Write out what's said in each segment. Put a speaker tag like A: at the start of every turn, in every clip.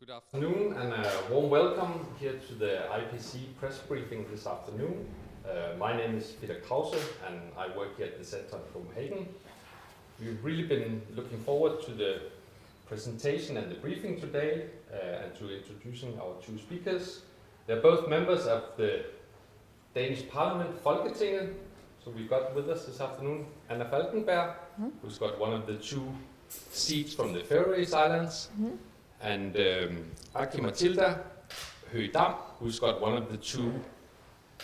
A: Good afternoon and a warm welcome here to the IPC press briefing this afternoon. My name is Peter Krause and I work here at the Center in Copenhagen. We've really been looking forward to the presentation and the briefing today and to introducing our two speakers. They're both members of the Danish Parliament, Folketinget. So we've got with us this afternoon Anna Falkenberg, who's got one of the two seats from the Faroe Islands, and Aki-Matilda Høegh-Dam, who's got one of the two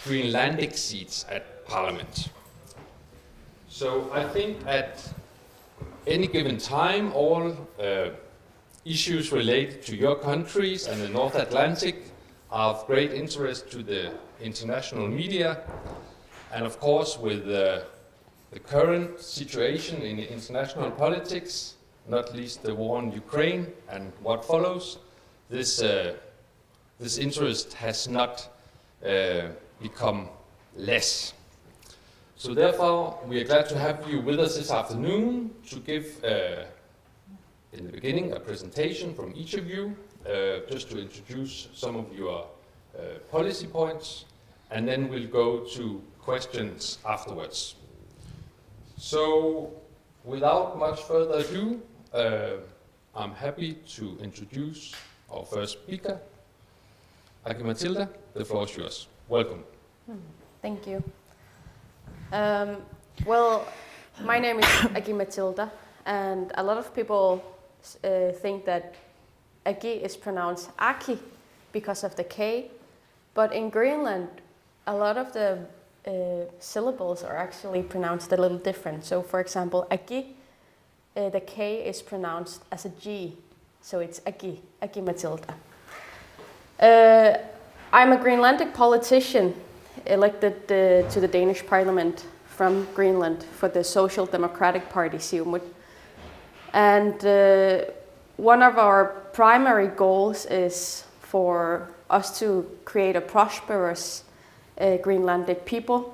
A: Greenlandic seats at Parliament. So I think at any given time, all issues related to your countries and the North Atlantic are of great interest to the international media. And of course, with the current situation in international politics, not least the war in Ukraine and what follows, this interest has not become less. So therefore, we are glad to have you with us this afternoon to give, in the beginning, a presentation from each of you, just to introduce some of your policy points, and then we'll go to questions afterwards. So, without much further ado, I'm happy to introduce our first speaker, Aki-Matilda. The floor is yours. Welcome.
B: Thank you. Well, my name is Aki-Matilda, and a lot of people think that Aki is pronounced Aki because of the K, but in Greenland, a lot of the syllables are actually pronounced a little different. So, for example, Aki, the K is pronounced as a G, so it's Aki, Aki-Matilda. I'm a Greenlandic politician elected to the Danish Parliament from Greenland for the Social Democratic Party, Siumut. And one of our primary goals is for us to create a prosperous Greenlandic people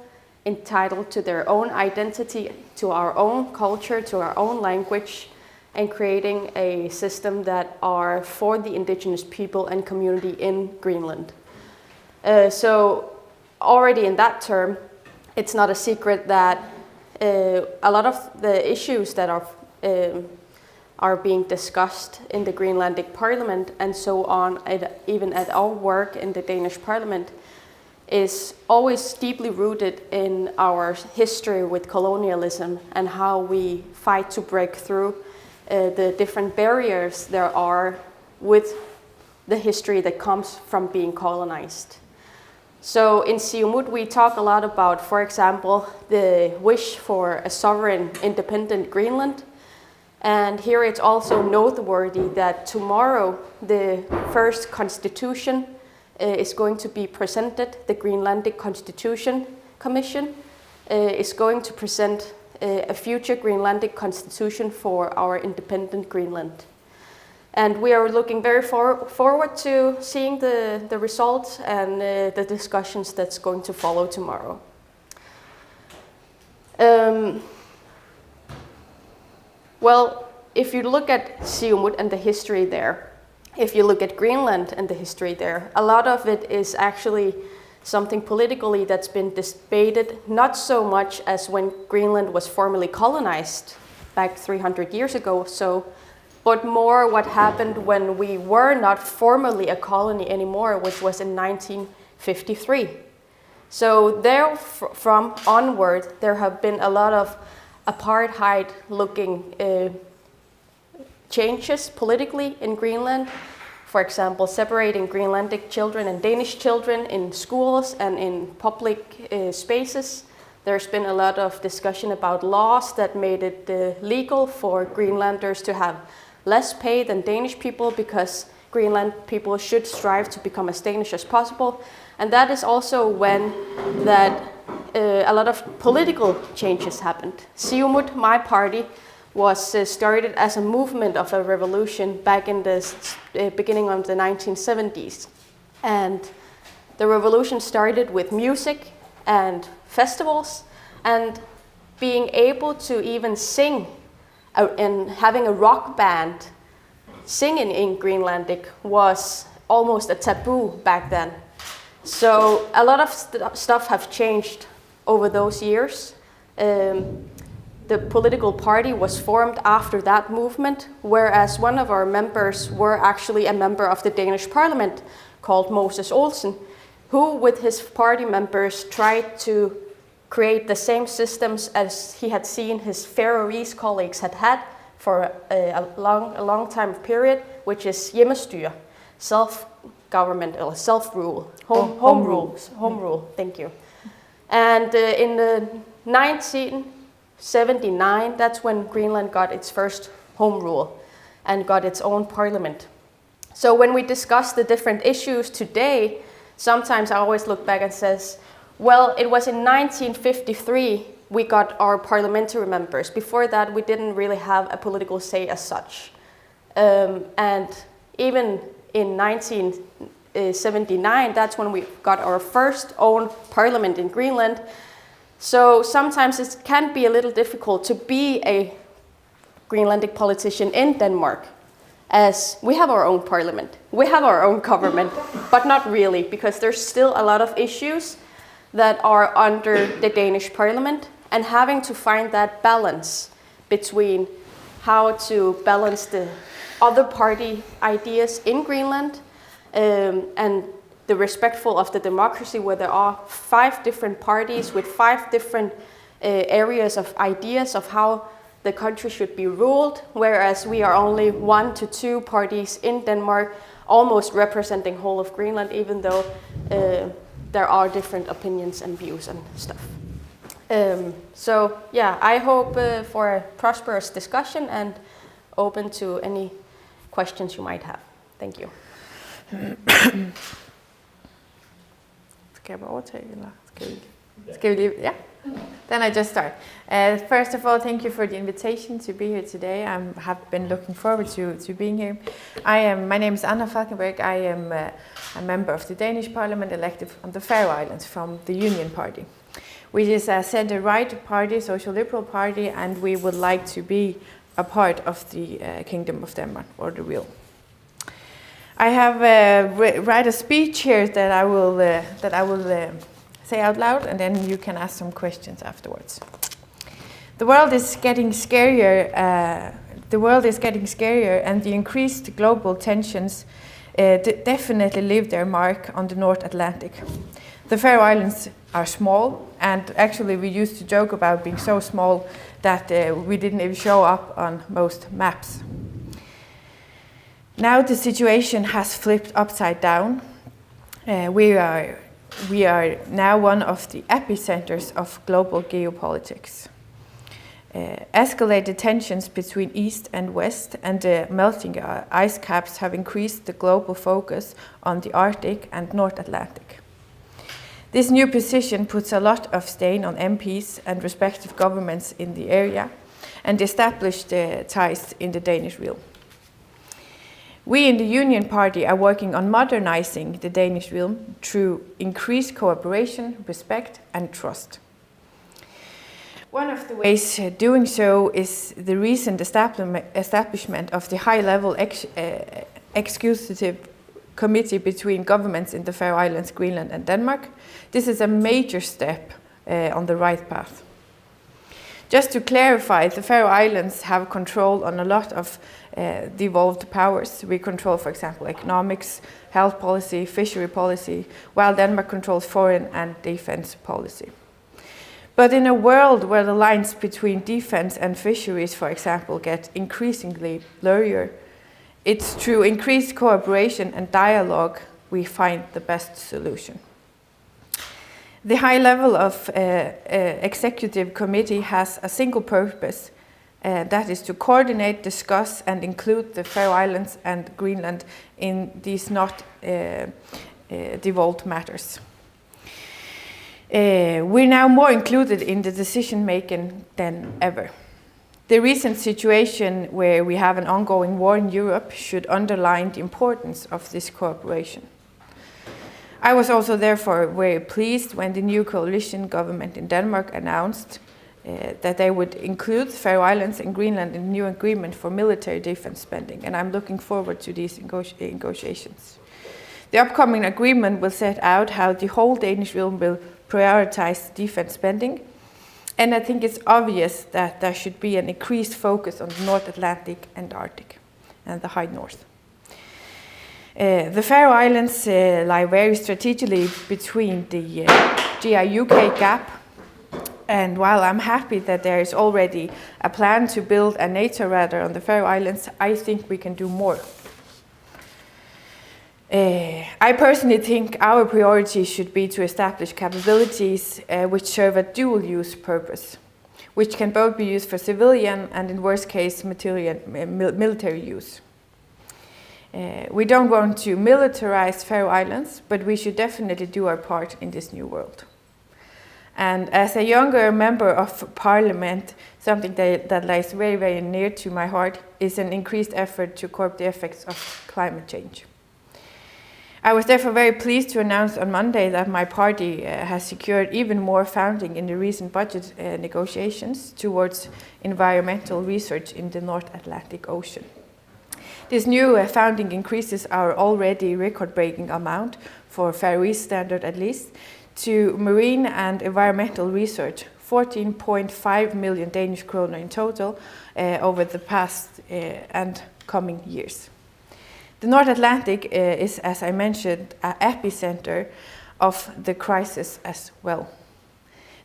B: entitled to their own identity, to our own culture, to our own language, and creating a system that are for the indigenous people and community in Greenland. So already in that term, it's not a secret that a lot of the issues that are being discussed in the Greenlandic Parliament and so on, even at our work in the Danish Parliament, is always deeply rooted in our history with colonialism and how we fight to break through the different barriers there are with the history that comes from being colonized. So in Siumut we talk a lot about, for example, the wish for a sovereign, independent Greenland. And here it's also noteworthy that tomorrow the first constitution is going to be presented. The Greenlandic Constitution Commission is going to present a future Greenlandic constitution for our independent Greenland. And we are looking very forward to seeing the results and the discussions that's going to follow tomorrow. Well, if you look at Siumut and the history there, if you look at Greenland and the history there, a lot of it is actually something politically that's been debated, not so much as when Greenland was formally colonized back 300 years ago, but more what happened when we were not formally a colony anymore, which was in 1953. So there from onward, there have been a lot of apartheid-looking changes politically in Greenland. For example, separating Greenlandic children and Danish children in schools and in public spaces. There's been a lot of discussion about laws that made it legal for Greenlanders to have less pay than Danish people because Greenland people should strive to become as Danish as possible. And that is also when a lot of political changes happened. Siumut, my party, was started as a movement of a revolution back in the beginning of the 1970s. And the revolution started with music and festivals and being able to even sing and having a rock band singing in Greenlandic was almost a taboo back then. So a lot of stuff have changed over those years. The political party was formed after that movement, whereas one of our members were actually a member of the Danish Parliament called Moses Olsen, who with his party members tried to create the same systems as he had seen his Faroese colleagues had for a long time period, which is hjemmestyre, self-government or self-rule, home rule, thank you. And in the 1979, that's when Greenland got its first home rule and got its own parliament. So when we discuss the different issues today, sometimes I always look back and says, well, it was in 1953 we got our parliamentary members. Before that, we didn't really have a political say as such. And even in 1979, that's when we got our first own parliament in Greenland. So sometimes it can be a little difficult to be a Greenlandic politician in Denmark, as we have our own parliament, we have our own government, but not really, because there's still a lot of issues that are under the Danish Parliament, and having to find that balance between how to balance the other party ideas in Greenland and the respectful of the democracy, where there are 5 different parties with 5 different areas of ideas of how the country should be ruled, whereas we are only 1 to 2 parties in Denmark, almost representing whole of Greenland, even though there are different opinions and views and stuff. So yeah, I hope for a prosperous discussion and open to any questions you might have. Thank you.
C: Skal jeg overtage, eller skal vi lige? Yeah. Then I just start. First of all, thank you for the invitation to be here today. I have been looking forward to being here. My name is Anna Falkenberg. I am a member of the Danish Parliament elected on the Faroe Islands from the Union Party, which is a centre-right party, social liberal party, and we would like to be a part of the Kingdom of Denmark, or the real. I have write a speech here that I will say out loud, and then you can ask some questions afterwards. The world is getting scarier. And the increased global tensions definitely leave their mark on the North Atlantic. The Faroe Islands are small, and actually we used to joke about being so small that we didn't even show up on most maps. Now the situation has flipped upside down. We are now one of the epicenters of global geopolitics. Escalated tensions between East and West and the melting ice caps have increased the global focus on the Arctic and North Atlantic. This new position puts a lot of strain on MPs and respective governments in the area and established ties in the Danish realm. We in the Union Party are working on modernizing the Danish realm through increased cooperation, respect and trust. One of the ways doing so is the recent establishment of the high-level executive committee between governments in the Faroe Islands, Greenland and Denmark. This is a major step on the right path. Just to clarify, the Faroe Islands have control on a lot of devolved powers. We control, for example, economics, health policy, fishery policy, while Denmark controls foreign and defense policy. But in a world where the lines between defense and fisheries, for example, get increasingly blurrier, it's through increased cooperation and dialogue we find the best solution. The high level of executive committee has a single purpose, that is to coordinate, discuss and include the Faroe Islands and Greenland in these not devolved matters. We're now more included in the decision making than ever. The recent situation where we have an ongoing war in Europe should underline the importance of this cooperation. I was also therefore very pleased when the new coalition government in Denmark announced that they would include Faroe Islands and Greenland in a new agreement for military defense spending, and I'm looking forward to these negotiations. The upcoming agreement will set out how the whole Danish realm will prioritize defense spending, and I think it's obvious that there should be an increased focus on the North Atlantic and Arctic and the High North. The Faroe Islands lie very strategically between the GI-UK gap, and while I'm happy that there is already a plan to build a NATO radar on the Faroe Islands, I think we can do more. I personally think our priority should be to establish capabilities which serve a dual-use purpose, which can both be used for civilian and, in worst case, military use. We don't want to militarize Faroe Islands, but we should definitely do our part in this new world. And as a younger member of Parliament, something that lies very, very near to my heart is an increased effort to curb the effects of climate change. I was therefore very pleased to announce on Monday that my party has secured even more funding in the recent budget negotiations towards environmental research in the North Atlantic Ocean. This new funding increases our already record-breaking amount, for Faroese standard at least, to marine and environmental research, 14.5 million Danish kroner in total over the past and coming years. The North Atlantic is, as I mentioned, an epicenter of the crisis as well.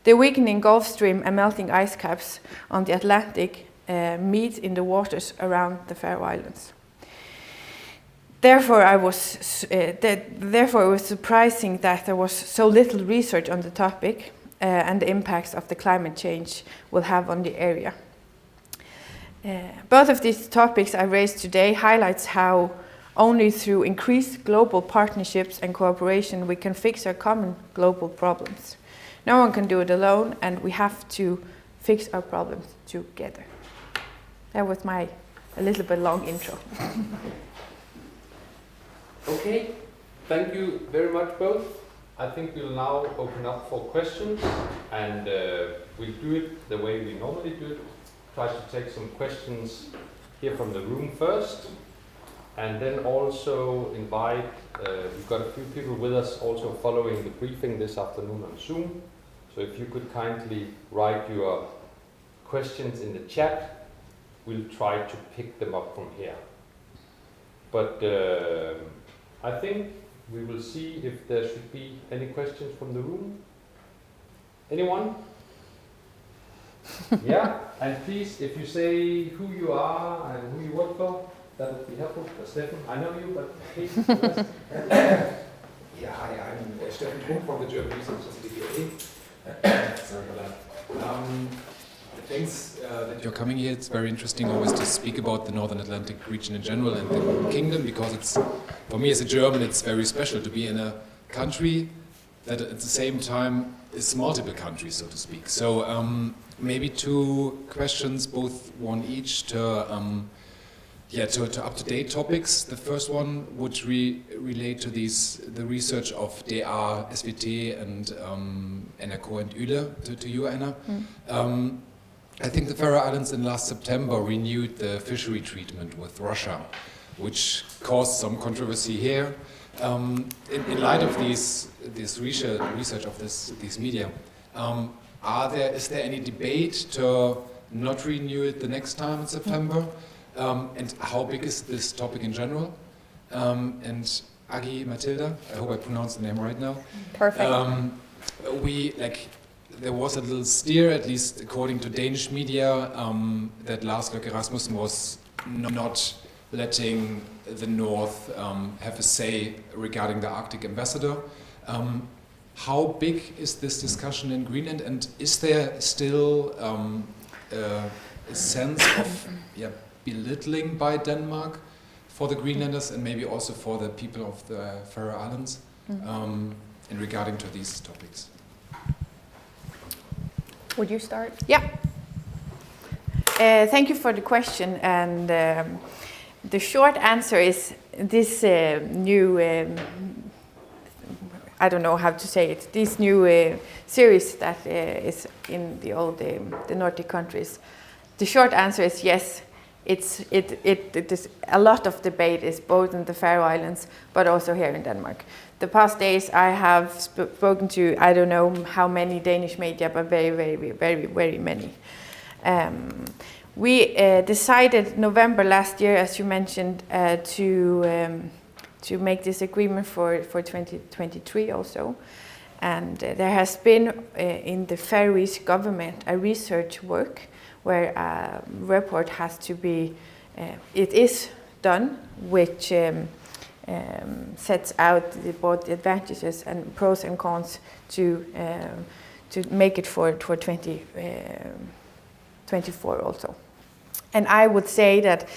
C: The weakening Gulf Stream and melting ice caps on the Atlantic meet in the waters around the Faroe Islands. Therefore, it was surprising that there was so little research on the topic and the impacts of the climate change will have on the area. Both of these topics I raised today highlights how only through increased global partnerships and cooperation we can fix our common global problems. No one can do it alone, and we have to fix our problems together. That was my a little bit long intro.
A: Okay, thank you very much both. I think we'll now open up for questions, and we'll do it the way we normally do it. Try to take some questions here from the room first, and then also invite, we've got a few people with us also following the briefing this afternoon on Zoom. So if you could kindly write your questions in the chat, we'll try to pick them up from here. But I think we will see if there should be any questions from the room. Anyone? Yeah, and please, if you say who you are and who you work for, that would be helpful. Steffen, I know you, but please.
D: Yeah, hi, I'm Steffen Kuhn from the German Research Institute. Sorry for that. Thanks that you're coming here. It's very interesting always to speak about the Northern Atlantic region in general and the kingdom, because it's, for me as a German, it's very special to be in a country that at the same time is multiple countries, so to speak. So maybe two questions, both one each, to up-to-date topics. The first one would relate to the research of DR, SVT, and NRK and Yle, to you, Anna. I think the Faroe Islands in last September renewed the fishery treatment with Russia, which caused some controversy here. In light of this research of these media, is there any debate to not renew it the next time in September? And how big is this topic in general? And Aki-Matilda, I hope I pronounced the name right now.
B: Perfect.
D: There was a little steer, at least according to Danish media, that Lars Løkke Rasmussen was not letting the North have a say regarding the Arctic ambassador. How big is this discussion in Greenland, and is there still a sense of belittling by Denmark for the Greenlanders and maybe also for the people of the Faroe Islands in regarding to these topics?
B: Would you start?
C: Yeah. Thank you for the question. And the short answer is this new, I don't know how to say it, this new series that is in the Nordic countries? The short answer is yes. It is a lot of debate is both in the Faroe Islands but also here in Denmark. The past days I have spoken to, I don't know how many Danish media, but very many. We decided November last year, as you mentioned, to make this agreement for 2023 also. And there has been in the Faroese government a research work where a report has to be, it is done, which sets out both the advantages and pros and cons to make it for 2024 also. And I would say that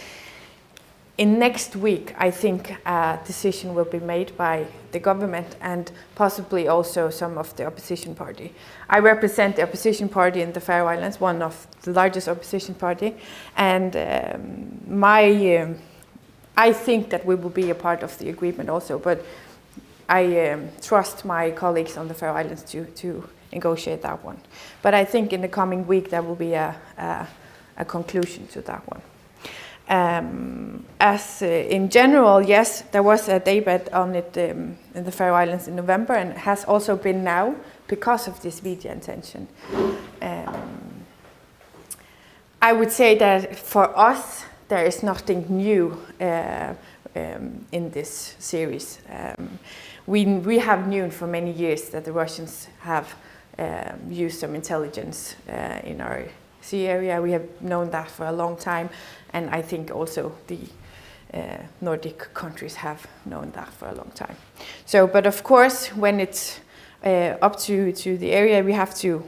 C: in next week, I think a decision will be made by the government and possibly also some of the opposition party. I represent the opposition party in the Faroe Islands, one of the largest opposition party, and I think that we will be a part of the agreement also, but I trust my colleagues on the Faroe Islands to negotiate that one. But I think in the coming week there will be a conclusion to that one. In general, yes, there was a debate on it in the Faroe Islands in November, and it has also been now because of this media attention. I would say that for us, there is nothing new in this series. We have known for many years that the Russians have used some intelligence in our sea area. We have known that for a long time, and I think also the Nordic countries have known that for a long time. So, but of course, when it's up to the area, we have to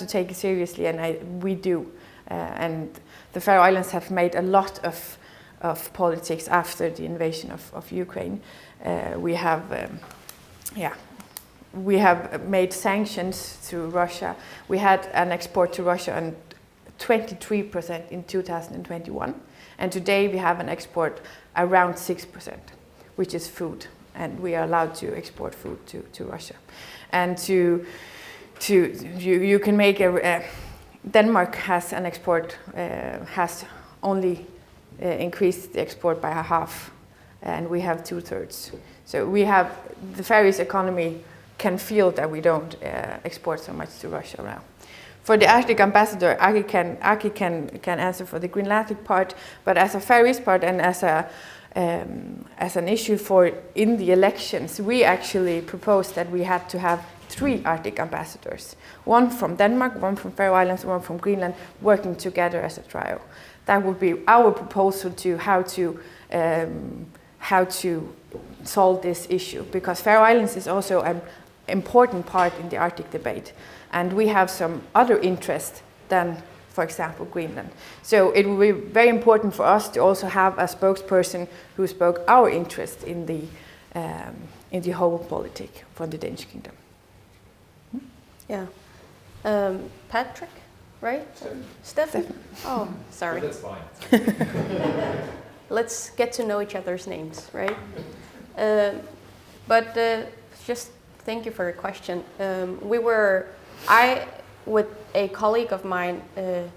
C: take it seriously, and we do. And the Faroe Islands have made a lot of politics after the invasion of Ukraine. We have made sanctions to Russia. We had an export to Russia on 23% in 2021, and today we have an export around 6%, which is food, and we are allowed to export food to Russia. And you can make Denmark has an export has only increased the export by a half, and we have 2/3. So we have the Faroese economy can feel that we don't export so much to Russia now. For the Arctic ambassador, Aki can answer for the Greenlandic part, but as a Faroese part and as an issue for in the elections, we actually proposed that we had to have 3 Arctic ambassadors, one from Denmark, one from Faroe Islands, one from Greenland, working together as a trio. That would be our proposal to how to solve this issue, because Faroe Islands is also an important part in the Arctic debate, and we have some other interest than, for example, Greenland. So it will be very important for us to also have a spokesperson who spoke our interest in the whole politic for the Danish kingdom.
B: Yeah. Patrick, right? Stefan? Oh, sorry.
A: That's fine.
B: Let's get to know each other's names, right? But just thank you for your question. With a colleague of mine,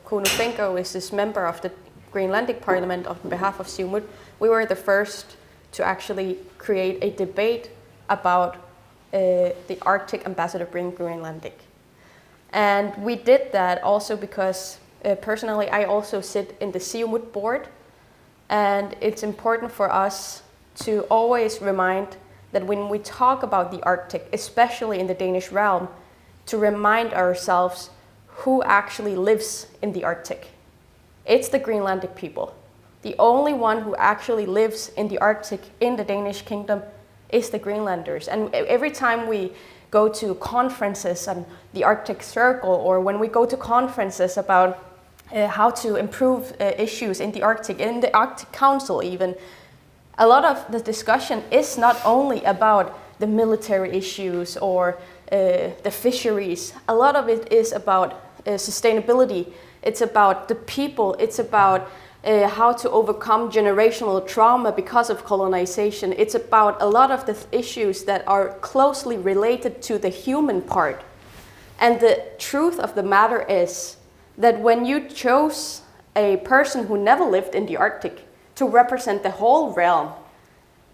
B: Kuno Fenko, is this member of the Greenlandic Parliament on behalf of Siumut, we were the first to actually create a debate about the Arctic ambassador bring Greenlandic. And we did that also because personally I also sit in the Siumut board, and it's important for us to always remind that when we talk about the Arctic, especially in the Danish realm, to remind ourselves who actually lives in the Arctic. It's the Greenlandic people. The only one who actually lives in the Arctic in the Danish kingdom is the Greenlanders. And every time we go to conferences on the Arctic Circle, or when we go to conferences about how to improve issues in the Arctic, in the Arctic Council even, a lot of the discussion is not only about the military issues or the fisheries. A lot of it is about sustainability. It's about the people. It's about how to overcome generational trauma because of colonization. It's about a lot of the issues that are closely related to the human part. And the truth of the matter is that when you chose a person who never lived in the Arctic to represent the whole realm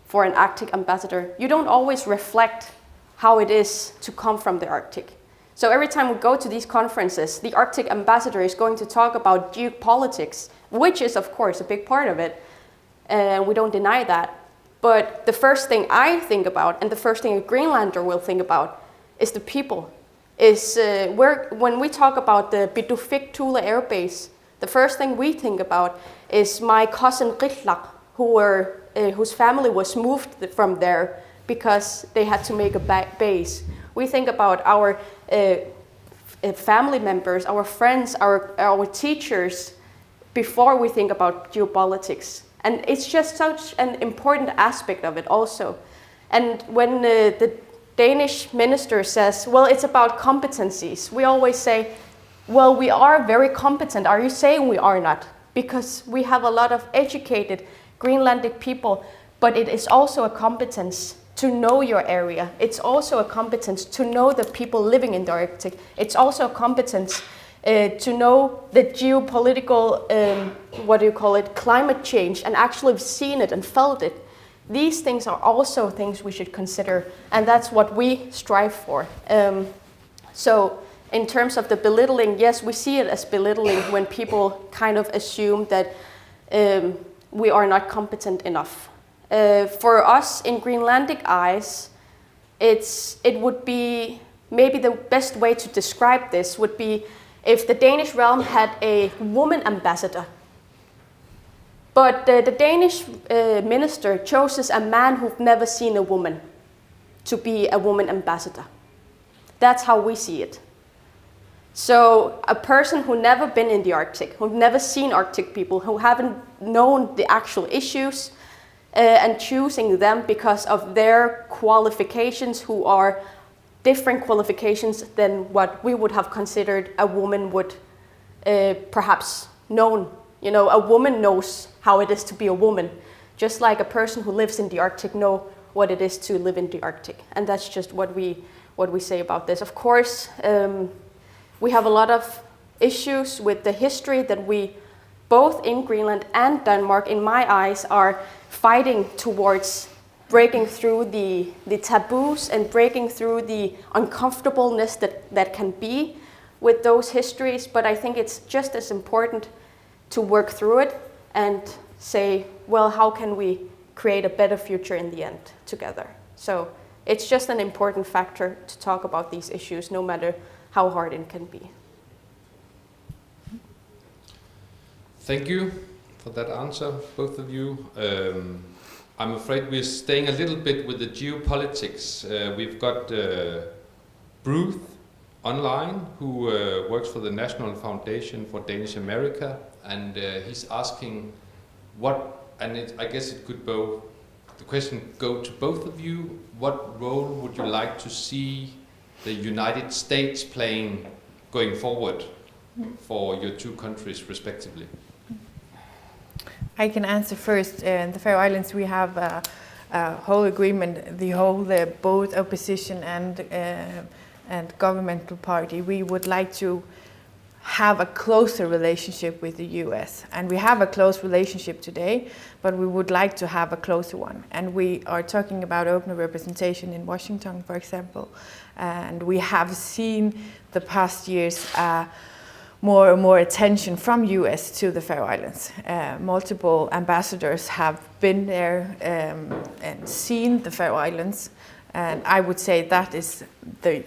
B: for an Arctic ambassador, you don't always reflect how it is to come from the Arctic. So every time we go to these conferences, the Arctic ambassador is going to talk about geopolitics, which is of course a big part of it, and we don't deny that. But the first thing I think about, and the first thing a Greenlander will think about, is the people. When we talk about the Bidufik Tula Air Base, the first thing we think about is my cousin Ritlak, whose family was moved from there because they had to make a base. We think about our family members, our friends, our teachers, before we think about geopolitics. And it's just such an important aspect of it also. And when the Danish minister says, well, it's about competencies, we always say, well, we are very competent. Are you saying we are not? Because we have a lot of educated Greenlandic people, but it is also a competence to know your area. It's also a competence to know the people living in the Arctic. It's also a competence to know the geopolitical, climate change, and actually have seen it and felt it. These things are also things we should consider, and that's what we strive for. So in terms of the belittling, yes, we see it as belittling when people kind of assume that we are not competent enough. For us in Greenlandic eyes, it would be, maybe the best way to describe this would be if the Danish realm had a woman ambassador. But the Danish minister chooses a man who've never seen a woman to be a woman ambassador. That's how we see it. So a person who never been in the Arctic, who've never seen Arctic people, who haven't known the actual issues, and choosing them because of their qualifications, who are different qualifications than what we would have considered a woman would perhaps known. You know, a woman knows how it is to be a woman, just like a person who lives in the Arctic know what it is to live in the Arctic. And that's just what we say about this. Of course, we have a lot of issues with the history that we, both in Greenland and Denmark, in my eyes, are fighting towards breaking through the taboos and breaking through the uncomfortableness that can be with those histories. But I think it's just as important to work through it and say, well, how can we create a better future in the end together? So it's just an important factor to talk about these issues, no matter how hard it can be.
A: Thank you for that answer, both of you. I'm afraid we're staying a little bit with the geopolitics. We've got Bruce online, who works for the National Foundation for Danish America, and he's asking I guess it could the question go to both of you. What role would you like to see the United States playing going forward for your two countries respectively?
C: I can answer first. In the Faroe Islands, we have a whole agreement, both opposition and governmental party. We would like to have a closer relationship with the US, and we have a close relationship today, but we would like to have a closer one. And we are talking about open representation in Washington, for example, and we have seen the past years more and more attention from US to the Faroe Islands. Multiple ambassadors have been there and seen the Faroe Islands, and I would say that is the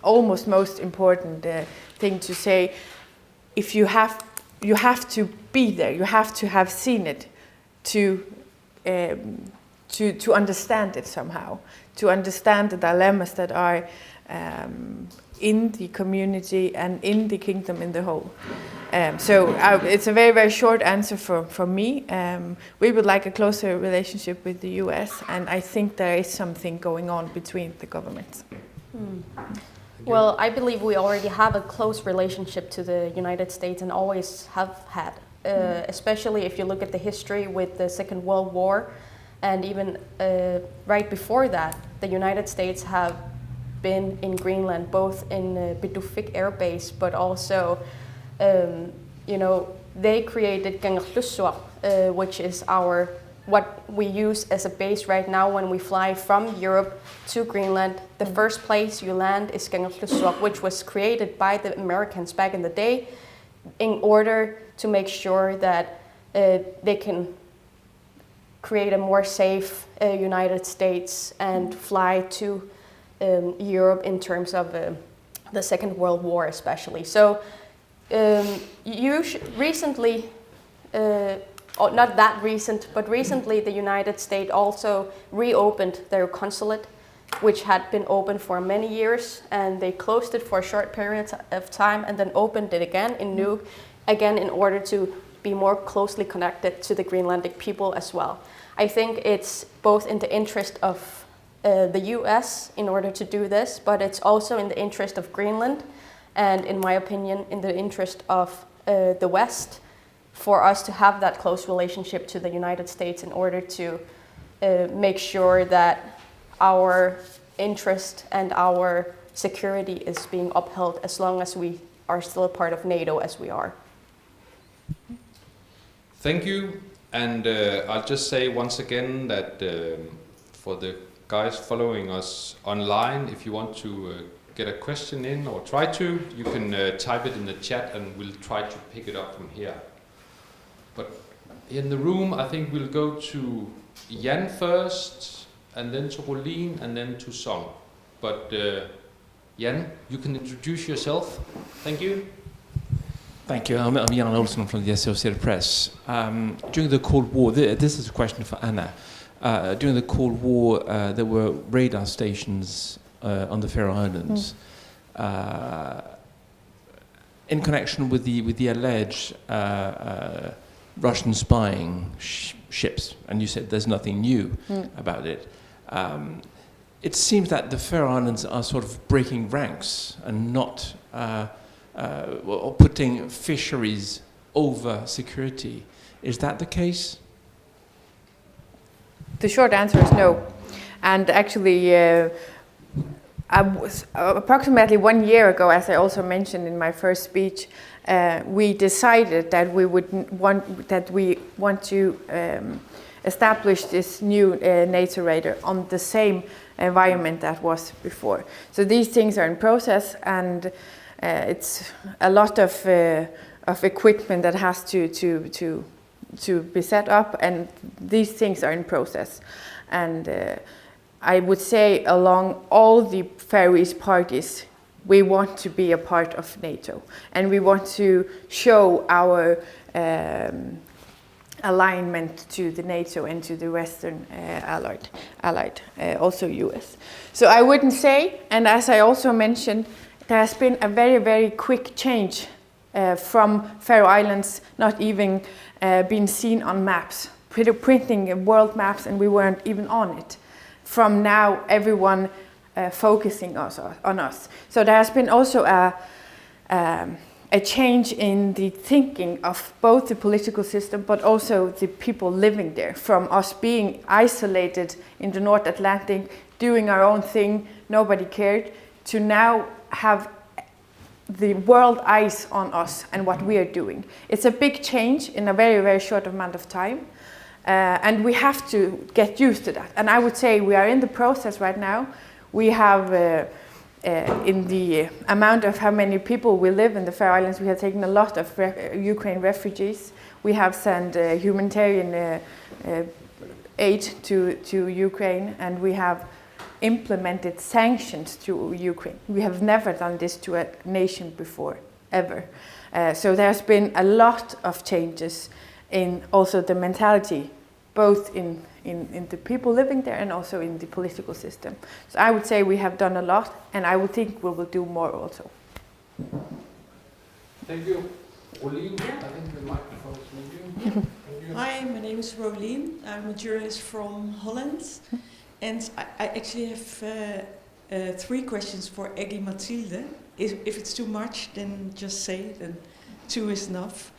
C: almost most important thing to say. If you have to be there, you have to have seen it to understand it somehow, to understand the dilemmas that are in the community and in the kingdom in the whole. So it's a very, very short answer from me. We would like a closer relationship with the US, and I think there is something going on between the governments.
B: Well, I believe we already have a close relationship to the United States and always have had. especially if you look at the history with the Second World War, and even right before that, the United States have been in Greenland, both in Bidufik Air Base, but also, they created Gangerlussuaq, which is what we use as a base right now when we fly from Europe to Greenland. The first place you land is Gangerlussuaq, which was created by the Americans back in the day in order to make sure that they can create a more safe United States and fly to Europe in terms of the Second World War especially. So recently, not that recent, but recently the United States also reopened their consulate, which had been open for many years, and they closed it for a short period of time and then opened it again in Nuuk, again in order to be more closely connected to the Greenlandic people as well. I think it's both in the interest of the US in order to do this, but it's also in the interest of Greenland, and in my opinion, in the interest of the West, for us to have that close relationship to the United States in order to make sure that our interest and our security is being upheld as long as we are still a part of NATO as we are.
A: Thank you. And I'll just say once again that for the guys following us online, if you want to get a question in or try to, you can type it in the chat and we'll try to pick it up from here. But in the room, I think we'll go to Jan first, and then to Rolin, and then to Song. But Jan, you can introduce yourself. Thank you.
E: Thank you. I'm Jan Olsen from the Associated Press. During the Cold War, this is a question for Anna. During the Cold War, there were radar stations on the Faroe Islands in connection with the alleged Russian spying ships, and you said there's nothing new about it. It seems that the Faroe Islands are sort of breaking ranks and not or putting fisheries over security. Is that the case?
C: The short answer is no. And actually, approximately 1 year ago, as I also mentioned in my first speech, we decided that we want to establish this new NATO radar on the same environment that was before. So these things are in process, and it's a lot of equipment that has to be set up, and these things are in process. And I would say along all the Faroese parties, we want to be a part of NATO, and we want to show our alignment to the NATO and to the Western allied, also US. So I wouldn't say, and as I also mentioned, there has been a very, very quick change from Faroe Islands not even being seen on maps, printing world maps, and we weren't even on it. From now, everyone focusing on us. So there has been also a change in the thinking of both the political system, but also the people living there. From us being isolated in the North Atlantic, doing our own thing, nobody cared, to now have the world eyes on us and what we are doing. It's a big change in a very, very short amount of time. And we have to get used to that. And I would say we are in the process right now. We have, in the amount of how many people we live in the Faroe Islands, we have taken a lot of Ukraine refugees. We have sent humanitarian aid to Ukraine, and we have implemented sanctions to Ukraine. We have never done this to a nation before, ever. So there's been a lot of changes in also the mentality, both in the people living there and also in the political system. So I would say we have done a lot, and I would think we will do more also.
A: Thank you. Rolin, I think the microphone is with you.
F: Hi, my name is Rolin. I'm a journalist from Holland. And I actually have 3 questions for Aki-Matilda. If it's too much, then just say, then 2 is enough.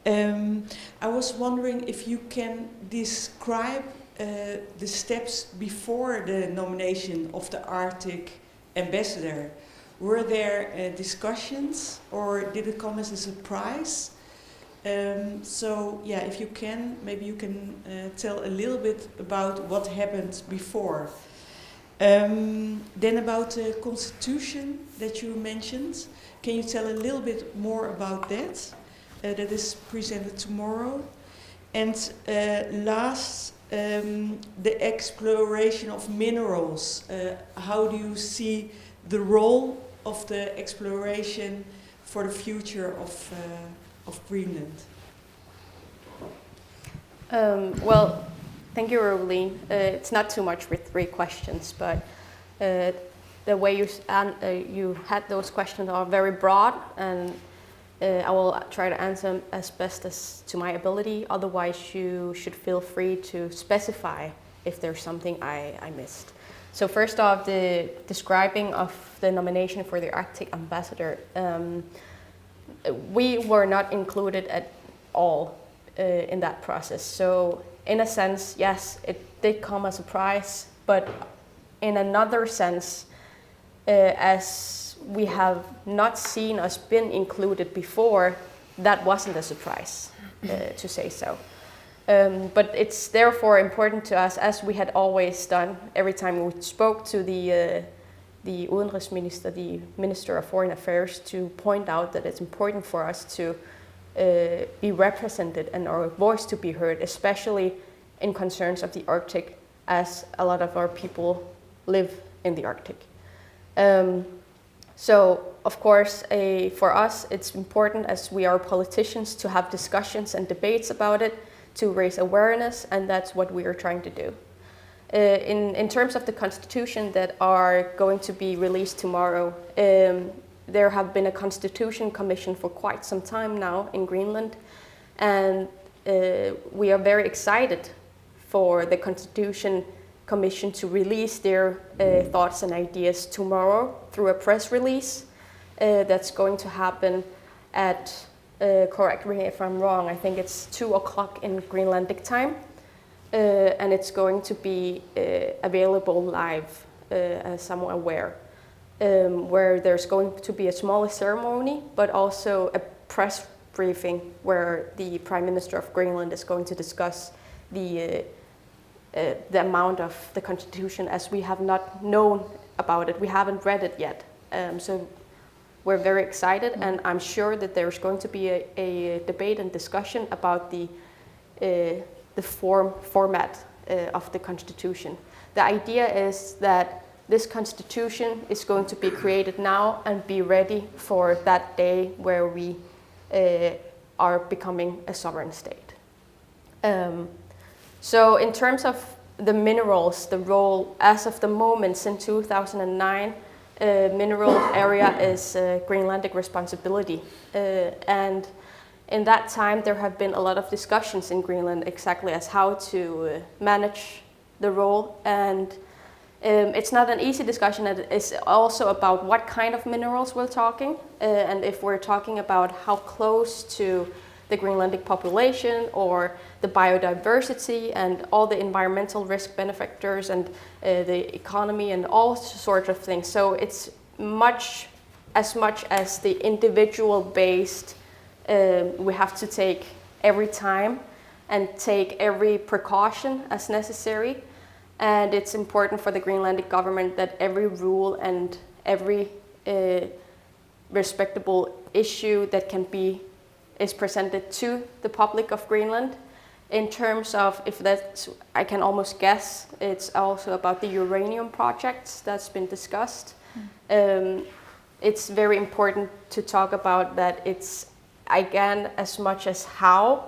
F: I was wondering if you can describe the steps before the nomination of the Arctic ambassador. Were there discussions, or did it come as a surprise? So yeah, if you can, maybe you can tell a little bit about what happened before. Then about the constitution that you mentioned, can you tell a little bit more about that? That is presented tomorrow. And last, the exploration of minerals. How do you see the role of the exploration for the future of Greenland?
B: Well, thank you, Roline. It's not too much with 3 questions, but the way you had those questions are very broad, and I will try to answer them as best as to my ability. Otherwise, you should feel free to specify if there's something I missed. So first off, the describing of the nomination for the Arctic ambassador. We were not included at all in that process. So in a sense, yes, it did come as a surprise, but in another sense, as we have not seen us been included before, that wasn't a surprise, to say so. But it's therefore important to us, as we had always done every time we spoke to the Udenrigsminister, the Minister of Foreign Affairs, to point out that it's important for us to be represented and our voice to be heard, especially in concerns of the Arctic, as a lot of our people live in the Arctic. So, of course, for us, it's important, as we are politicians, to have discussions and debates about it, to raise awareness, and that's what we are trying to do. In terms of the constitution that are going to be released tomorrow, there have been a constitution commission for quite some time now in Greenland, and we are very excited for the constitution commission to release their thoughts and ideas tomorrow through a press release that's going to happen at, correct me if I'm wrong, I think it's 2 o'clock in Greenlandic time. And it's going to be available live, as I'm aware, where there's going to be a smaller ceremony, but also a press briefing where the Prime Minister of Greenland is going to discuss the amount of the Constitution, as we have not known about it. We haven't read it yet. So we're very excited, and I'm sure that there's going to be a debate and discussion about the format of the Constitution. The idea is that this Constitution is going to be created now and be ready for that day where we are becoming a sovereign state. So in terms of the minerals, the role as of the moment since 2009, mineral area is Greenlandic responsibility. And in that time, there have been a lot of discussions in Greenland exactly as how to manage the role. And it's not an easy discussion. It's also about what kind of minerals we're talking. And if we're talking about how close to the Greenlandic population or the biodiversity and all the environmental risk benefactors and the economy and all sorts of things. So it's as much as the individual based we have to take every time and take every precaution as necessary. And it's important for the Greenlandic government that every rule and every respectable issue that is presented to the public of Greenland. In terms of, if that's, I can almost guess, it's also about the uranium projects that's been discussed. It's very important to talk about that. It's, again, as much as how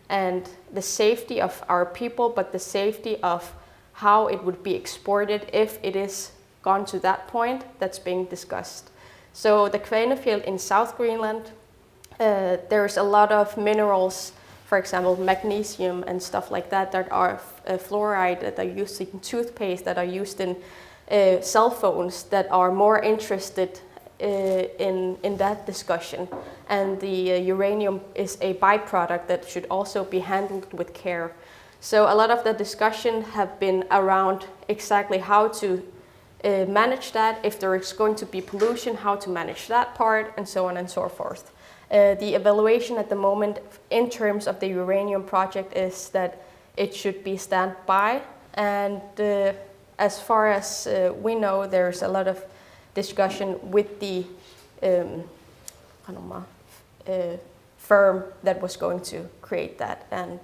B: and the safety of our people, but the safety of how it would be exported if it is gone to that point that's being discussed. So the Kvanefjeld in South Greenland, there's a lot of minerals, for example, magnesium and stuff like that, that are fluoride, that are used in toothpaste, that are used in cell phones, that are more interested in that discussion, and the uranium is a byproduct that should also be handled with care. So a lot of the discussion have been around exactly how to manage that, if there is going to be pollution, how to manage that part, and so on and so forth. The evaluation at the moment in terms of the uranium project is that it should be standby, and as far as we know, there's a lot of discussion with the firm that was going to create that. And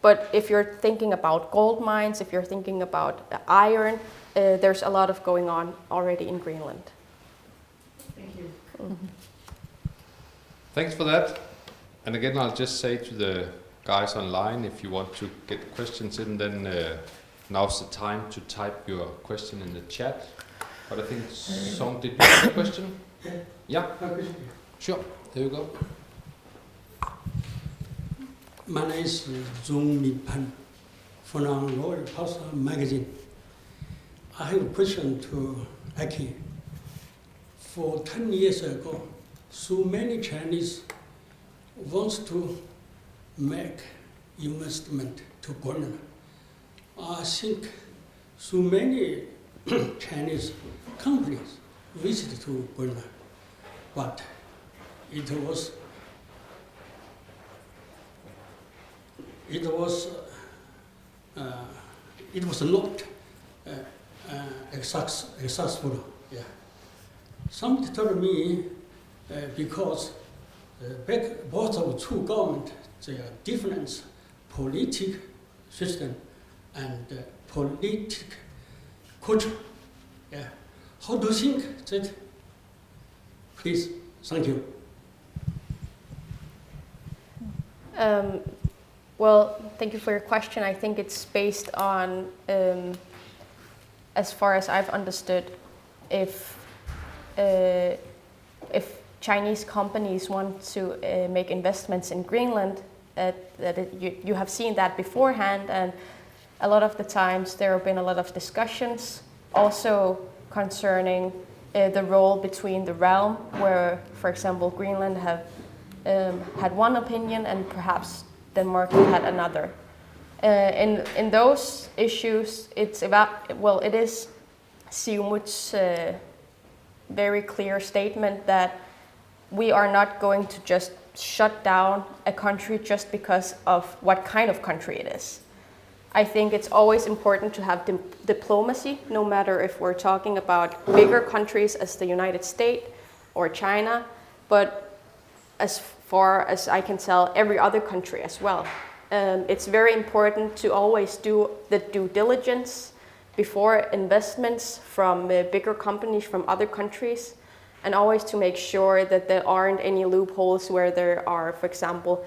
B: but if you're thinking about gold mines, if you're thinking about iron, there's a lot of going on already in Greenland.
F: Thank you.
B: Mm-hmm.
A: Thanks for that. And again, I'll just say to the guys online, if you want to get questions in, then now's the time to type your question in the chat. But I think Song, did you have a question? Yeah? Sure, there you go.
G: My name is Zhong Min-pan from Royal Postal Magazine. I have a question to Aki. For 10 years ago, so many Chinese wants to make investment to Greenland. I think so many Chinese companies visited to Greenland, but it was not successful. Yeah. Somebody told me because both of two governments, they are different political system and political culture. Yeah. How do you think that? Please, thank you.
B: Well, thank you for your question. I think it's based on, as far as I've understood, if Chinese companies want to make investments in Greenland, you have seen that beforehand, and a lot of the times there have been a lot of discussions also concerning the role between the realm, where, for example, Greenland have had one opinion and perhaps Denmark had another. In those issues, it's about, well, it is Siumut's very clear statement that we are not going to just shut down a country just because of what kind of country it is. I think it's always important to have diplomacy, no matter if we're talking about bigger countries as the United States or China, but as far as I can tell, every other country as well. It's very important to always do the due diligence before investments from bigger companies from other countries, and always to make sure that there aren't any loopholes where there are, for example,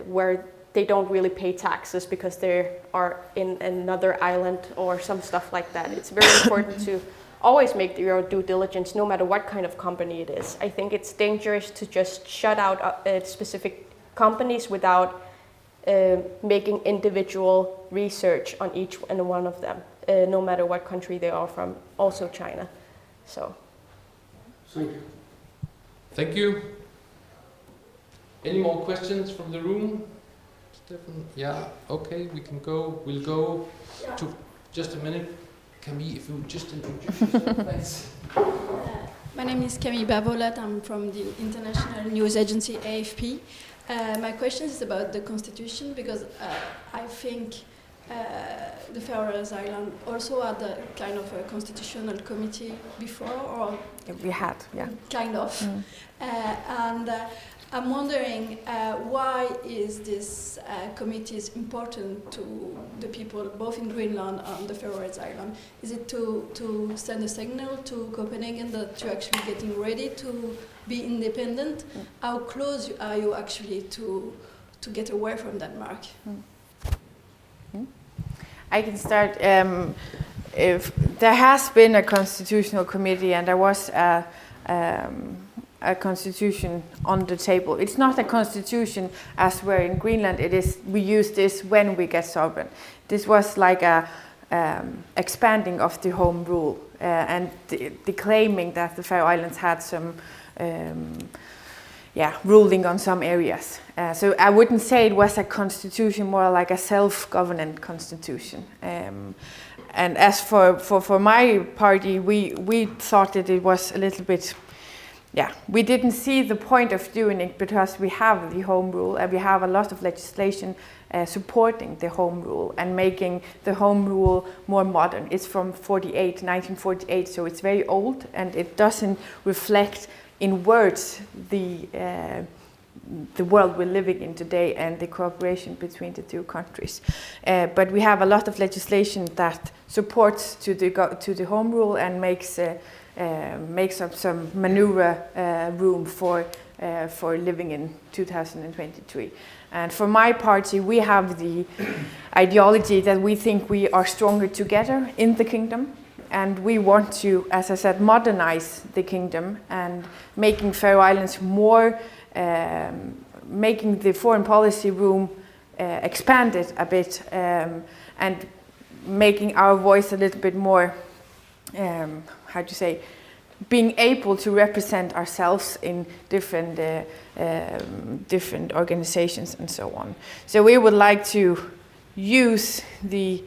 B: where they don't really pay taxes because they are in another island or some stuff like that. It's very important to always make your due diligence, no matter what kind of company it is. I think it's dangerous to just shut out specific companies without making individual research on each and one of them, no matter what country they are from, also China. So.
G: Thank you.
A: Thank you. Any more questions from the room? Stefan? Yeah, okay, we can go. We'll go to just a minute. Camille, if you just introduce yourself, thanks.
H: My name is Camille Bavolat. I'm from the international news agency AFP. My question is about the constitution, because I think the Faroe Islands also had a kind of a constitutional committee before, or
C: We had, yeah.
H: kind of. And I'm wondering why is this committee is important to the people both in Greenland and the Faroe Islands? Is it to send a signal to Copenhagen that you're actually getting ready to be independent? How close are you actually to get away from Denmark?
C: I can start. If there has been a constitutional committee, and there was a constitution on the table. It's not a constitution as where in Greenland it is. We use this when we get sovereign. This was like expanding of the home rule and the claiming that the Faroe Islands had some ruling on some areas. So I wouldn't say it was a constitution, more like a self-governant constitution. And as for my party, we thought that it was a little bit, we didn't see the point of doing it because we have the home rule and we have a lot of legislation supporting the home rule and making the home rule more modern. It's from 1948, so it's very old and it doesn't reflect in words the world we're living in today and the cooperation between the two countries. But we have a lot of legislation that supports to the home rule and makes up some maneuver room for living in 2023. And for my party, we have the ideology that we think we are stronger together in the kingdom. And we want to, as I said, modernize the kingdom and making Faroe Islands more, making the foreign policy room expanded a bit and making our voice a little bit more, being able to represent ourselves in different organizations and so on. So we would like to use the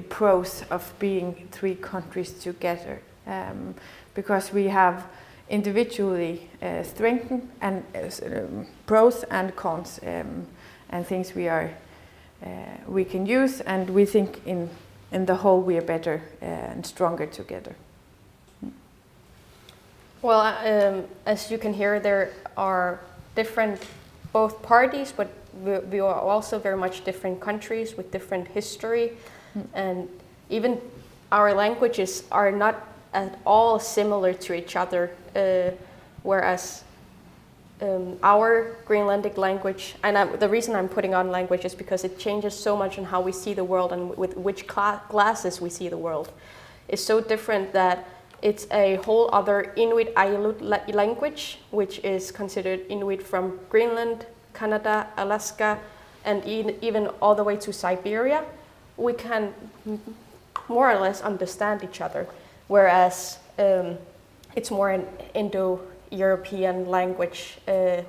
C: pros of being three countries together because we have individually strengthened and pros and cons and things we can use, and we think in the whole we are better and stronger together.
B: Well, as you can hear, there are different both parties, but we are also very much different countries with different history, and even our languages are not at all similar to each other, whereas our Greenlandic language, and the reason I'm putting on language is because it changes so much in how we see the world and with which glasses we see the world, is so different that it's a whole other Inuit-Aleut language, which is considered Inuit from Greenland, Canada, Alaska, and even all the way to Siberia. We can more or less understand each other, whereas it's more an Indo-European language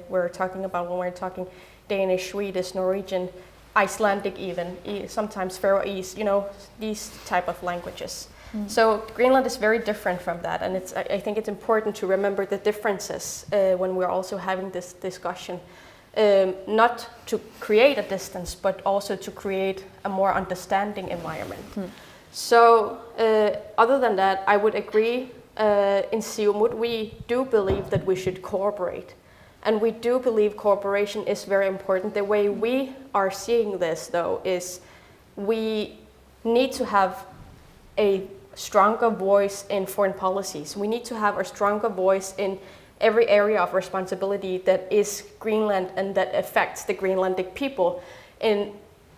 B: we're talking about when we're talking Danish, Swedish, Norwegian, Icelandic even, sometimes Faroese, these type of languages. So Greenland is very different from that, and I think it's important to remember the differences when we're also having this discussion. Not to create a distance, but also to create a more understanding environment. So other than that, I would agree, in Siumut we do believe that we should cooperate. And we do believe cooperation is very important. The way we are seeing this, though, is we need to have a stronger voice in foreign policies. We need to have a stronger voice in every area of responsibility that is Greenland and that affects the Greenlandic people. In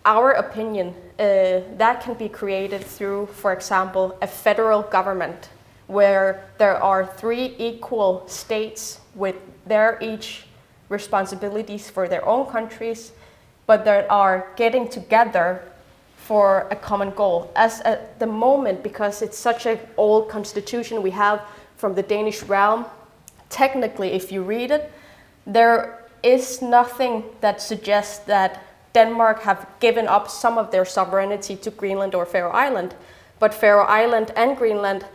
B: our opinion, that can be created through, for example, a federal government where there are 3 equal states with their each responsibilities for their own countries, but that are getting together for a common goal. As at the moment, because it's such an old constitution we have from the Danish realm, technically, if you read it, there is nothing that suggests that Denmark have given up some of their sovereignty to Greenland or Faroe Island, but Faroe Island and Greenland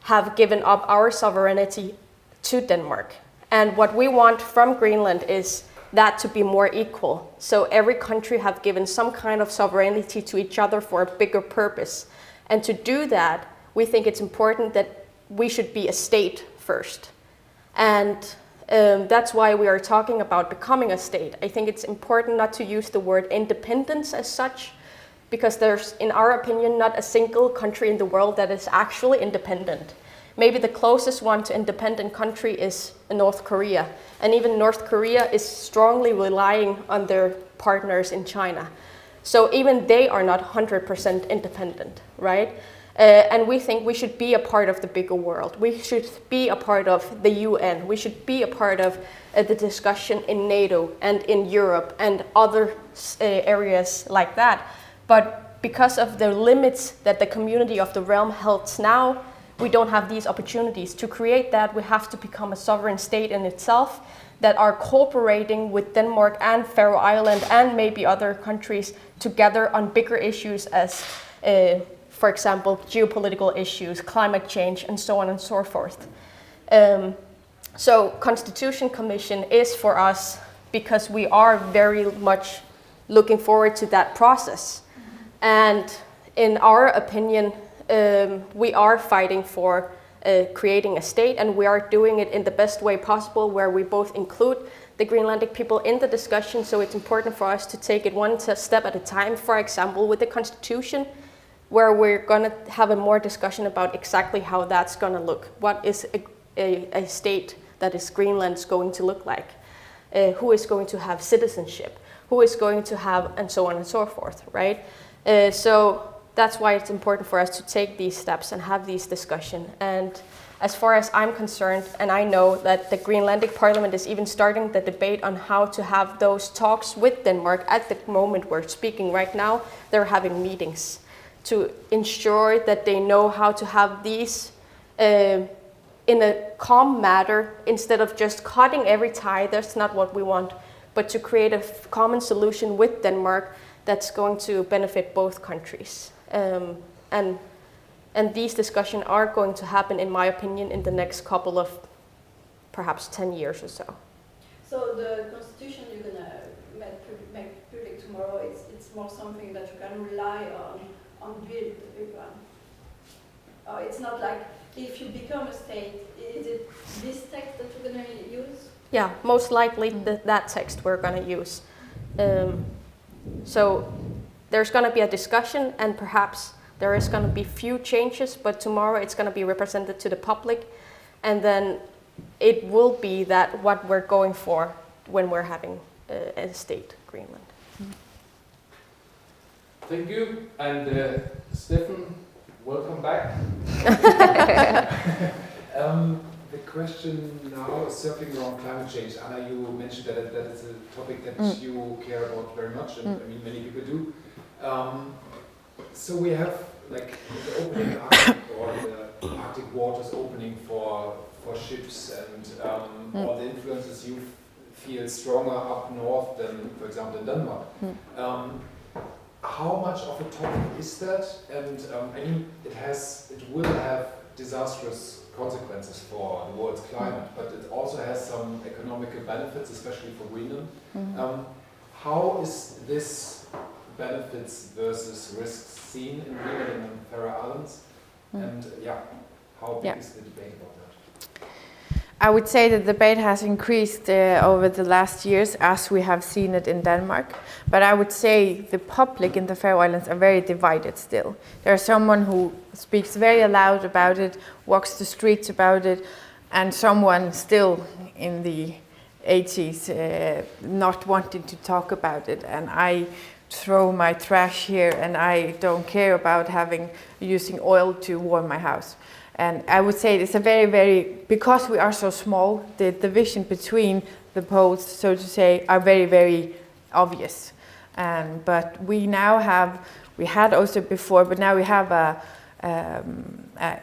B: have given up our sovereignty to Denmark. And what we want from Greenland is that to be more equal. So every country have given some kind of sovereignty to each other for a bigger purpose. And to do that, we think it's important that we should be a state first. And that's why we are talking about becoming a state. I think it's important not to use the word independence as such, because there's, in our opinion, not a single country in the world that is actually independent. Maybe the closest one to independent country is North Korea. And even North Korea is strongly relying on their partners in China. So even they are not 100% independent, right? And we think we should be a part of the bigger world. We should be a part of the UN. We should be a part of the discussion in NATO and in Europe and other areas like that. But because of the limits that the community of the realm holds now, we don't have these opportunities. To create that, we have to become a sovereign state in itself that are cooperating with Denmark and Faroe Island and maybe other countries together on bigger issues as, for example, geopolitical issues, climate change, and so on and so forth. So Constitution Commission is for us because we are very much looking forward to that process. And in our opinion, we are fighting for creating a state, and we are doing it in the best way possible, where we both include the Greenlandic people in the discussion. So it's important for us to take it one step at a time, for example, with the Constitution, where we're going to have a more discussion about exactly how that's going to look. What is a state that is Greenland's going to look like? Who is going to have citizenship? Who is going to have, and so on and so forth, right? So that's why it's important for us to take these steps and have these discussions. And as far as I'm concerned, and I know that the Greenlandic Parliament is even starting the debate on how to have those talks with Denmark. At the moment we're speaking right now, they're having meetings to ensure that they know how to have these in a calm manner, instead of just cutting every tie. That's not what we want, but to create a common solution with Denmark that's going to benefit both countries. And these discussions are going to happen, in my opinion, in the next couple of perhaps 10 years or so.
H: So the constitution you're going to make public tomorrow, it's more something that you can rely on build the big one. It's not like if you become a state, is it this text that you're going to use?
B: Yeah, most likely that text we're going to use. So there's going to be a discussion, and perhaps there is going to be few changes, but tomorrow it's going to be represented to the public, and then it will be that what we're going for when we're having a state, Greenland.
A: Thank you, and Stefan, welcome back.
D: The question now is circling around climate change. Anna, you mentioned that is a topic that you care about very much, and I mean many people do. So we have like the opening Arctic, or the Arctic waters opening for ships, and all the influences you feel stronger up north than, for example, in Denmark. How much of a topic is that? And I mean, it will have disastrous consequences for the world's climate, but it also has some economical benefits, especially for Greenland. How is this benefits versus risks seen in Greenland and Faroe Islands? And how big is the debate about that?
C: I would say the debate has increased over the last years, as we have seen it in Denmark. But I would say the public in the Faroe Islands are very divided still. There's someone who speaks very loud about it, walks the streets about it, and someone still in the 80s not wanting to talk about it. And I throw my trash here, and I don't care about using oil to warm my house. And I would say it's a very, because we are so small, the division between the poles, so to say, are very obvious. But we now have, we had also before, but now we have a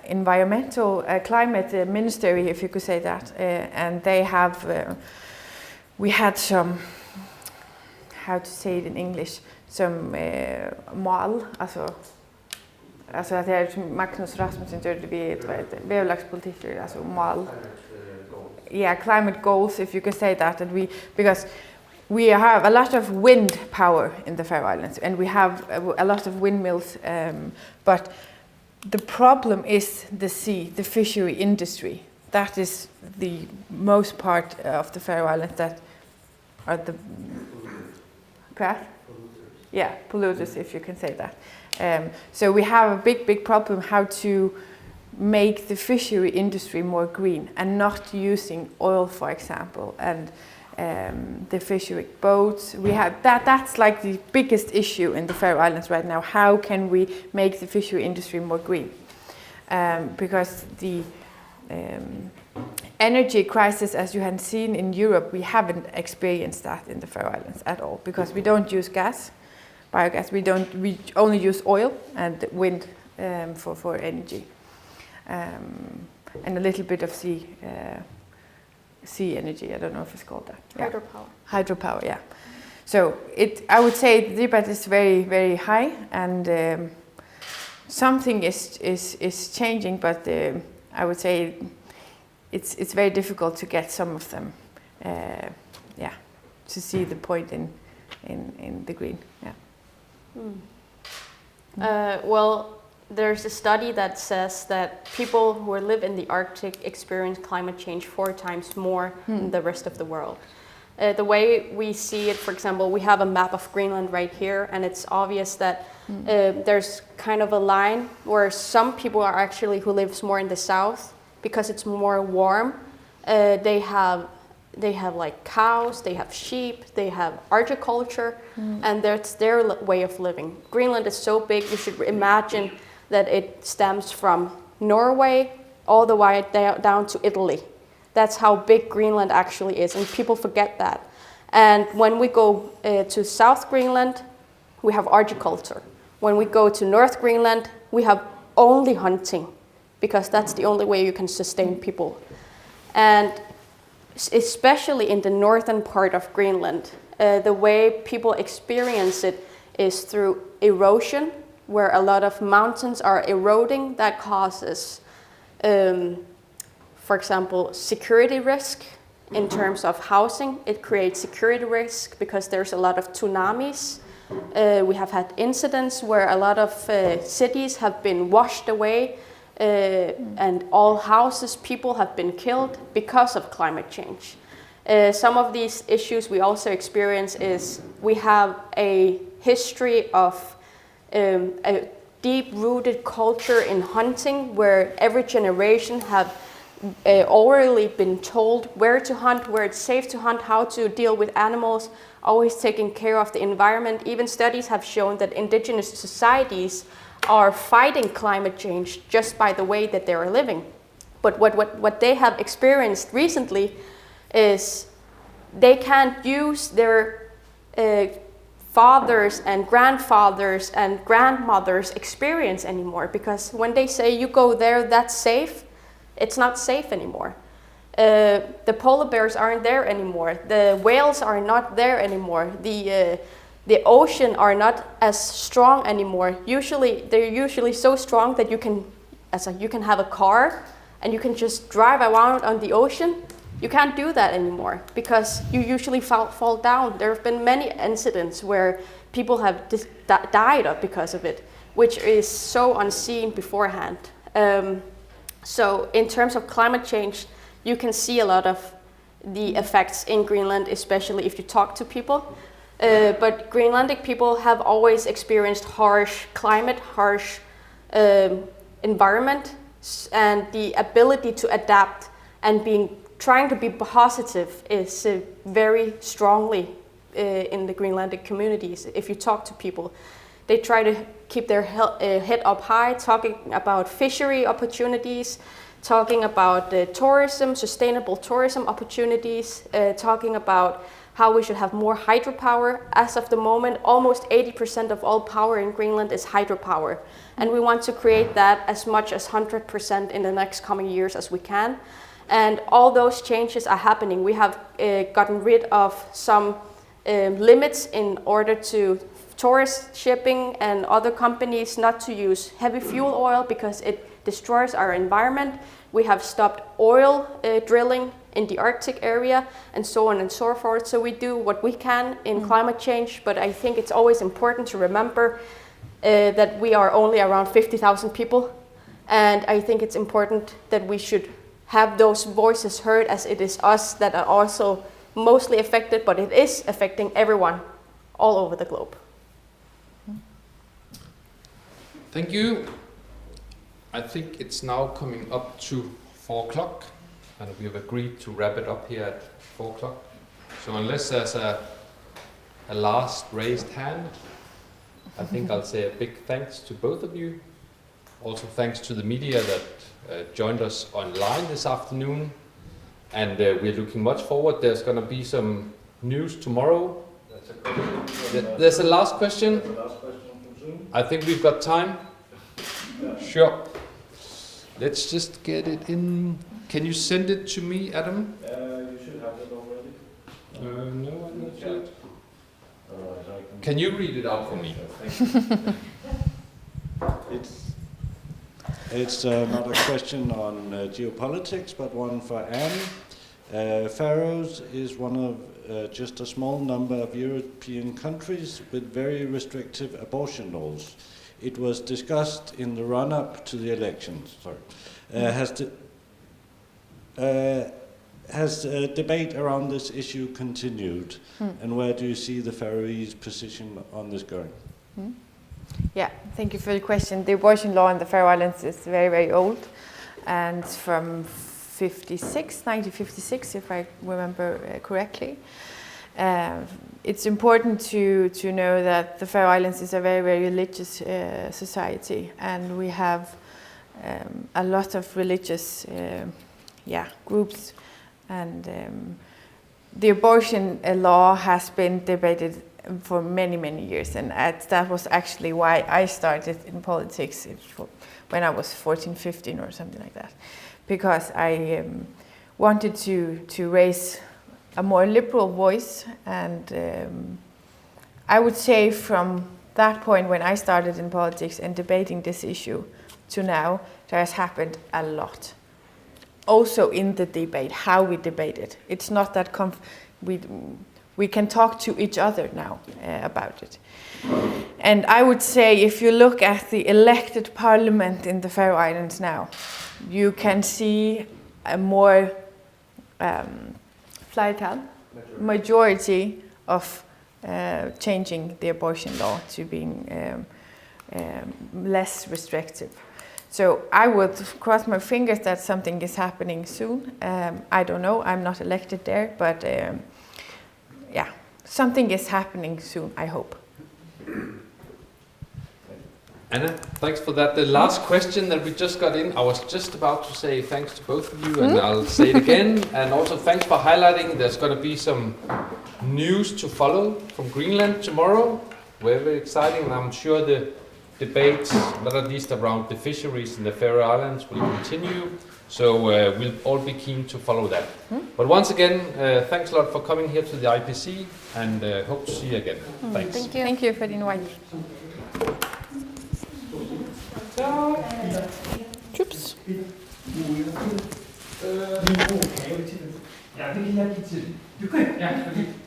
C: environmental climate ministry, if you could say that, and they have, we had some, how to say it in English, some mål, alltså att det är Magnus Rasmussen gjorde vävlagspolitik, alltså mål. Yeah, climate goals, if you can say that, and because we have a lot of wind power in the Faroe Islands, and we have a lot of windmills, but the problem is the sea, the fishery industry. That is the most part of the Faroe Islands that are the polluters, if you can say that. So we have a big problem how to make the fishery industry more green and not using oil, for example, and the fishery boats. We have that's like the biggest issue in the Faroe Islands right now. How can we make the fishery industry more green? Because the energy crisis, as you had seen in Europe, we haven't experienced that in the Faroe Islands at all, because we don't use gas. biogas. We only use oil and wind for energy, and a little bit of sea energy. I don't know if it's called that. Yeah.
B: Hydropower.
C: Hydropower, yeah. So I would say the debate is very, very high, and something is changing, but I would say it's very difficult to get some of them, to see the point in the green. Yeah.
B: Well, there's a study that says that people who live in the Arctic experience climate change 4 times more than the rest of the world. The way we see it, for example, we have a map of Greenland right here, and it's obvious that there's kind of a line where some people are actually who lives more in the south because it's more warm. They have like cows, they have sheep, they have agriculture, and that's their way of living. Greenland is so big, you should imagine that it stems from Norway all the way down to Italy. That's how big Greenland actually is, and people forget that. And when we go to South Greenland, we have agriculture. When we go to North Greenland, we have only hunting, because that's the only way you can sustain people. And especially in the northern part of Greenland, the way people experience it is through erosion, where a lot of mountains are eroding. That causes, for example, security risk in terms of housing. It creates security risk because there's a lot of tsunamis. We have had incidents where a lot of cities have been washed away, and all houses, people have been killed because of climate change. Some of these issues we also experience is we have a history of a deep-rooted culture in hunting, where every generation have orally been told where to hunt, where it's safe to hunt, how to deal with animals, always taking care of the environment. Even studies have shown that indigenous societies are fighting climate change just by the way that they are living. But what they have experienced recently is they can't use their fathers and grandfathers and grandmothers' experience anymore, because when they say you go there, that's safe, it's not safe anymore. The polar bears aren't there anymore. The whales are not there anymore. The ocean are not as strong anymore. They're usually so strong that you can have a car and you can just drive around on the ocean. You can't do that anymore because you usually fall down. There have been many incidents where people have died because of it, which is so unseen beforehand. So in terms of climate change, you can see a lot of the effects in Greenland, especially if you talk to people. But Greenlandic people have always experienced harsh climate, harsh environment, and the ability to adapt and trying to be positive is very strongly in the Greenlandic communities. If you talk to people, they try to keep their head up high, talking about fishery opportunities, talking about tourism, sustainable tourism opportunities, talking about how we should have more hydropower. As of the moment, almost 80% of all power in Greenland is hydropower. And we want to create that as much as 100% in the next coming years as we can. And all those changes are happening. We have gotten rid of some limits in order to tourist shipping and other companies not to use heavy fuel oil because it destroys our environment. We have stopped oil drilling in the Arctic area and so on and so forth. So we do what we can in climate change, but I think it's always important to remember that we are only around 50,000 people. And I think it's important that we should have those voices heard, as it is us that are also mostly affected, but it is affecting everyone all over the globe.
A: Thank you. I think it's now coming up to 4 o'clock, and we have agreed to wrap it up here at 4 o'clock. So unless there's a last raised hand, I think I'll say a big thanks to both of you. Also thanks to the media that joined us online this afternoon. And we're looking much forward. There's going to be some news tomorrow There's a last question. I think we've got time. Sure. Let's just get it in. Can you send it to me, Adam?
I: You should have it already.
A: No, I'm not yet. Can you read it out for me?
I: It's not a question on geopolitics, but one for Anne. Faroes is one of just a small number of European countries with very restrictive abortion laws. It was discussed in the run-up to the elections. Has debate around this issue continued, and where do you see the Faroese position on this going?
C: Yeah, thank you for the question. The abortion law in the Faroe Islands is very, very old, and from 1956, if I remember correctly. It's important to know that the Faroe Islands is a very, very religious society, and we have a lot of religious groups, and the abortion law has been debated for many, many years, and that was actually why I started in politics when I was 14, 15 or something like that, because I wanted to raise a more liberal voice, and I would say from that point when I started in politics and debating this issue to now, there has happened a lot. Also in the debate, how we debate it. It's not that we can talk to each other now about it. And I would say if you look at the elected parliament in the Faroe Islands now, you can see a more majority of changing the abortion law to being less restrictive. So I would cross my fingers that something is happening soon. I don't know, I'm not elected there, but something is happening soon, I hope.
A: Anna, thanks for that. The last question that we just got in, I was just about to say thanks to both of you, and I'll say it again. And also thanks for highlighting there's going to be some news to follow from Greenland tomorrow. Very, very exciting, and I'm sure the debate, not at least around the fisheries in the Faroe Islands, will continue. So we'll all be keen to follow that. But once again, thanks a lot for coming here to the IPC, and hope to see you again. Thanks.
C: Thank you. Thank you for the invite. Chips.
A: Ja, det kan jeg give til. Du kan. Ja, fordi